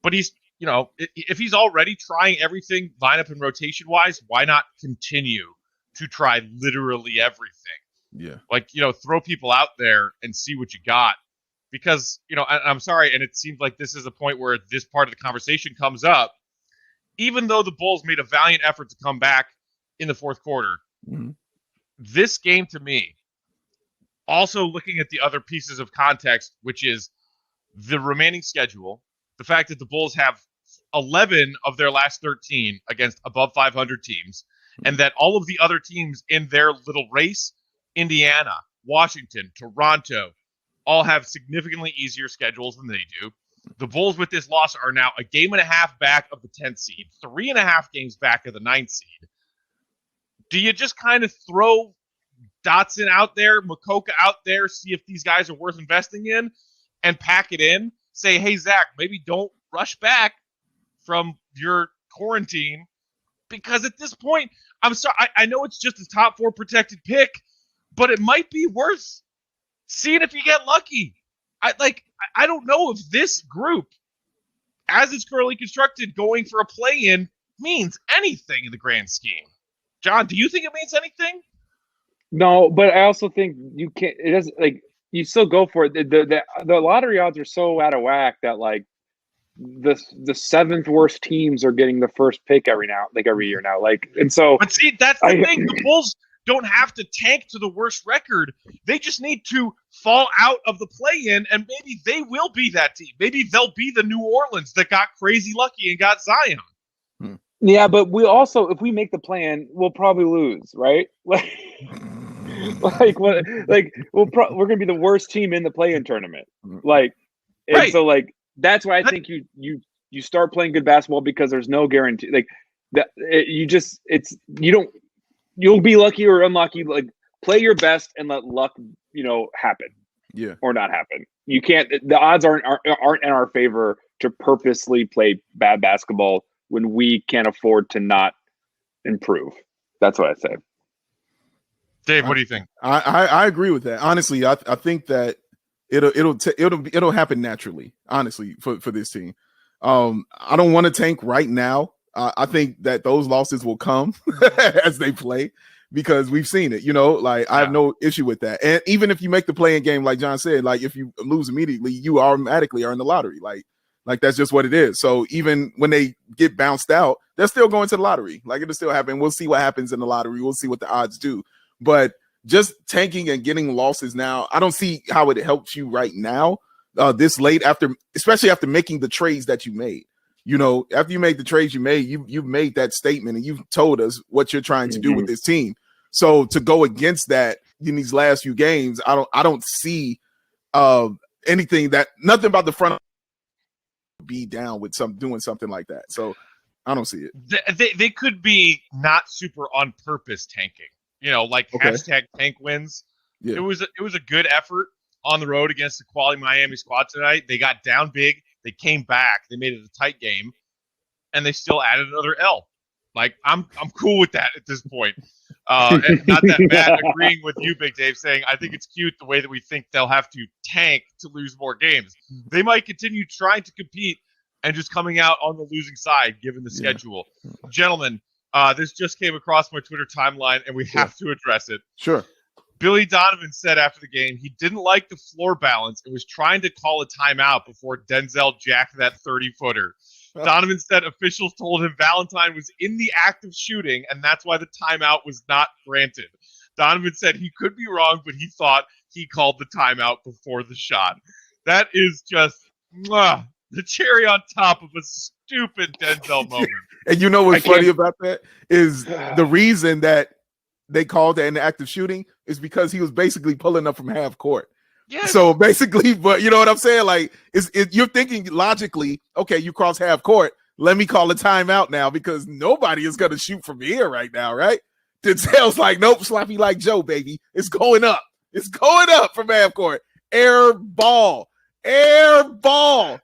But he's, you know, if he's already trying everything lineup and rotation wise, why not continue to try literally everything? Yeah. Like, you know, throw people out there and see what you got. Because, you know, I'm sorry, and it seems like this is a point where this part of the conversation comes up. Even though the Bulls made a valiant effort to come back in the fourth quarter, this game to me, also looking at the other pieces of context, which is the remaining schedule, the fact that the Bulls have 11 of their last 13 against above 500 teams, and that all of the other teams in their little race, Indiana, Washington, Toronto, all have significantly easier schedules than they do. The Bulls with this loss are now a game and a half back of the 10th seed, 3.5 games back of the 9th seed. Do you just kind of throw Dotson out there, Makoka out there, see if these guys are worth investing in, and pack it in? Say, hey, Zach, maybe don't rush back from your quarantine, because at this point, I'm sorry, I know it's just a top 4 protected pick, but it might be worth seeing if you get lucky. I don't know if this group, as it's currently constructed, going for a play-in means anything in the grand scheme. John, do you think it means anything? No, but I also think you can't. It doesn't, like, you still go for it. The lottery odds are so out of whack that like the 7th worst teams are getting the first pick every year now. Like, and so. But see, that's the thing. The Bulls don't have to tank to the worst record. They just need to fall out of the play-in, and maybe they will be that team. Maybe they'll be the New Orleans that got crazy lucky and got Zion. Yeah, but we also, if we make the play-in, we'll probably lose, right? We're gonna be the worst team in the play-in tournament. Like, and right. So like that's why I think you start playing good basketball, because there's no guarantee. Like that, you'll be lucky or unlucky. Like, play your best and let luck, happen. Yeah. Or not happen. You can't. The odds aren't in our favor to purposely play bad basketball when we can't afford to not improve. That's what I say. Dave, what do you think? I agree with that. Honestly, I think that it'll happen naturally. Honestly, for this team, I don't want to tank right now. I think that those losses will come as they play because we've seen it. I have no issue with that. And even if you make the play-in game, like John said, like if you lose immediately, you automatically are in the lottery. Like that's just what it is. So even when they get bounced out, they're still going to the lottery. Like it'll still happen. We'll see what happens in the lottery. We'll see what the odds do. But just tanking and getting losses now, I don't see how it helps you right now, this late especially after making the trades that you made. After you made the trades you made, you've made that statement and you've told us what you're trying to do with this team. So to go against that in these last few games, I don't see nothing about the front be down with doing something like that. So I don't see it. They could be not super on purpose tanking. Hashtag tank wins. Yeah. It was a good effort on the road against the quality Miami squad tonight. They got down big. They came back. They made it a tight game, and they still added another L. Like I'm cool with that at this point. And not that bad. Agreeing with you, Big Dave, saying I think it's cute the way that we think they'll have to tank to lose more games. They might continue trying to compete and just coming out on the losing side given the schedule. Gentlemen. This just came across my Twitter timeline, and we have to address it. Sure. Billy Donovan said after the game he didn't like the floor balance and was trying to call a timeout before Denzel jacked that 30-footer. Donovan said officials told him Valentine was in the act of shooting, and that's why the timeout was not granted. Donovan said he could be wrong, but he thought he called the timeout before the shot. That is just the cherry on top of a stupid Denzel moment. And you know what's funny about that is the reason that they called that an act of shooting is because he was basically pulling up from half court. Yes. So basically, but you know what I'm saying? Like, you're thinking logically, okay, you cross half court. Let me call a timeout now because nobody is going to shoot from here right now, right? Denzel's like, nope, sloppy like Joe, baby. It's going up. It's going up from half court. Air ball. It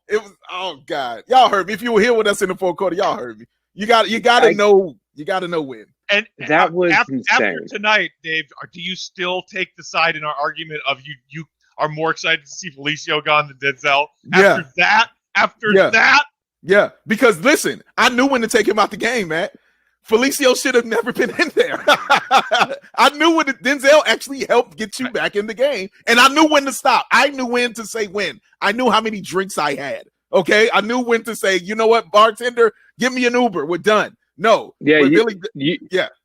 was, oh God. Y'all heard me. If you were here with us in the fourth quarter, y'all heard me. You gotta know when. And that was after tonight, Dave, do you still take the side in our argument of you are more excited to see Felicio gone than Denzel? After that? Yeah, because listen, I knew when to take him out the game, man. Felicio should have never been in there. I knew when Denzel actually helped get you back in the game, and I knew when to stop. I knew when to say when. I knew how many drinks I had. Okay, I knew when to say, you know what, bartender, give me an Uber. We're done. No. Yeah,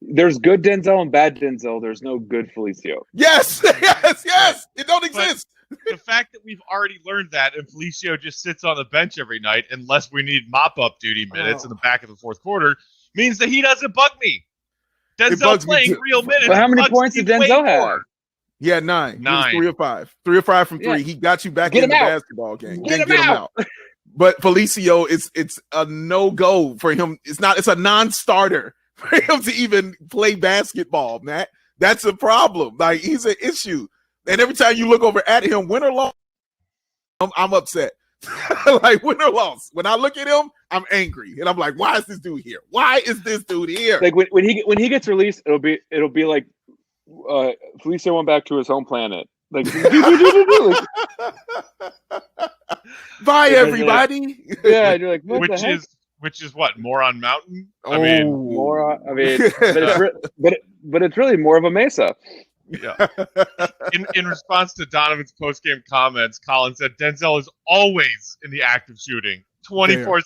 there's good Denzel and bad Denzel. There's no good Felicio. Yes. It don't exist. The fact that we've already learned that and Felicio just sits on the bench every night unless we need mop-up duty minutes in the back of the fourth quarter means that he doesn't bug me. Denzel playing real minutes. But how many points did Denzel have? He had 9. He was 3 of 5. 3 of 5 from 3. Yeah. He got you back in the basketball game. Get him out. But Felicio, it's a no-go for him. It's a non-starter for him to even play basketball, Matt. That's a problem. Like, he's an issue. And every time you look over at him, win or loss, I'm upset. Like, win or loss. When I look at him, I'm angry. And I'm like, why is this dude here? Why is this dude here? Like, when he gets released, it'll be like Felicio went back to his home planet. Like, bye everybody. Yeah, you're like, which is what, Moron Mountain? I mean, but it's really more of a mesa. Yeah. In response to Donovan's post-game comments, Colin said Denzel is always in the act of shooting, 24/7.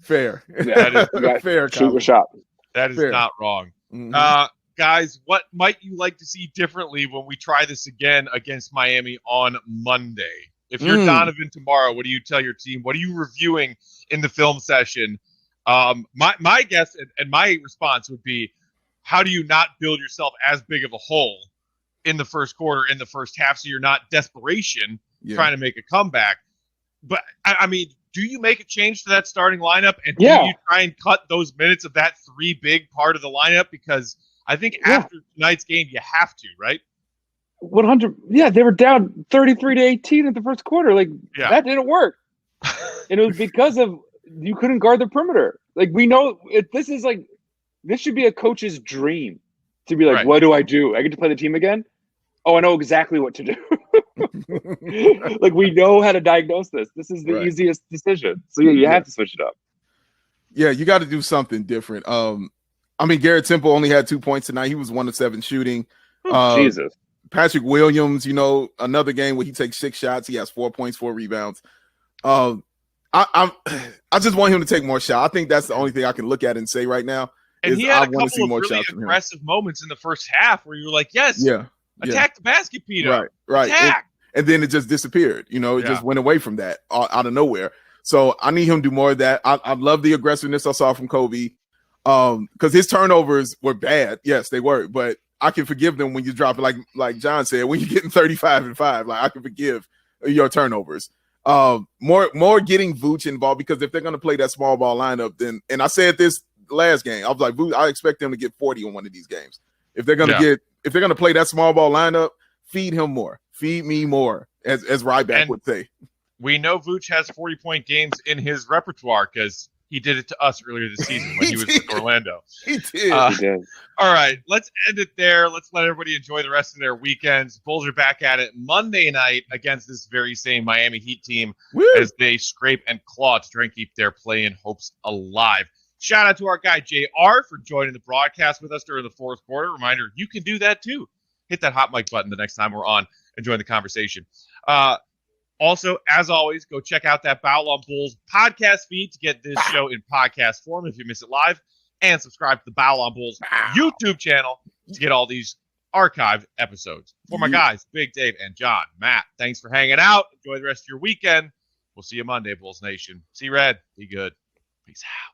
Fair. Yeah, that is fair. Shoot a shot. That is not wrong. Mm-hmm. Guys, what might you like to see differently when we try this again against Miami on Monday? If you're Donovan tomorrow, what do you tell your team? What are you reviewing in the film session? My guess and my response would be, how do you not build yourself as big of a hole in the first quarter, in the first half, so you're not desperation trying to make a comeback? But, I mean, do you make a change to that starting lineup? And do you try and cut those minutes of that 3 big part of the lineup? Because I think after tonight's game, you have to, right? 100. Yeah, they were down 33-18 in the first quarter. Like, that didn't work. And it was because of you couldn't guard the perimeter. Like, we know this is like this should be a coach's dream to be like, Right. what do I do? I get to play the team again? Oh, I know exactly what to do. Like, we know how to diagnose this. This is the easiest decision. So yeah, you have to switch it up. Yeah, you got to do something different. I mean, Garrett Temple only had 2 points tonight. He was 1 of 7 shooting. Jesus. Patrick Williams, you know, another game where he takes 6 shots. He has 4 points, 4 rebounds. I just want him to take more shots. I think that's the only thing I can look at and say right now. And is he had I a want to see couple more of really shots from him. aggressive moments in the first half where you were like, yes, attack the basket, Peter. Right. Attack. And then it just disappeared. You know, it just went away from that out of nowhere. So I need him to do more of that. I love the aggressiveness I saw from Kobe. Because his turnovers were bad. Yes, they were, but I can forgive them when you drop it, like John said, when you're getting 35 and 5. Like, I can forgive your turnovers. More getting Vooch involved, because if they're going to play that small ball lineup, then, and I said this last game, I was like, Vooch, I expect them to get 40 in one of these games. If they're going to play that small ball lineup, feed him more, feed me more, as Ryback would say. We know Vooch has 40-point games in his repertoire because he did it to us earlier this season when he was with Orlando. He did. He did. All right, let's end it there. Let's let everybody enjoy the rest of their weekends. Bulls are back at it Monday night against this very same Miami Heat team as they scrape and claw to try and keep their play-in hopes alive. Shout out to our guy JR for joining the broadcast with us during the fourth quarter. Reminder, you can do that too. Hit that hot mic button the next time we're on and join the conversation. Also, as always, go check out that BAWL on Bulls podcast feed to get this show in podcast form if you miss it live, and subscribe to the BAWL on Bulls YouTube channel to get all these archived episodes. For my guys, Big Dave and John, Matt, thanks for hanging out. Enjoy the rest of your weekend. We'll see you Monday, Bulls Nation. See Red. Be good. Peace out.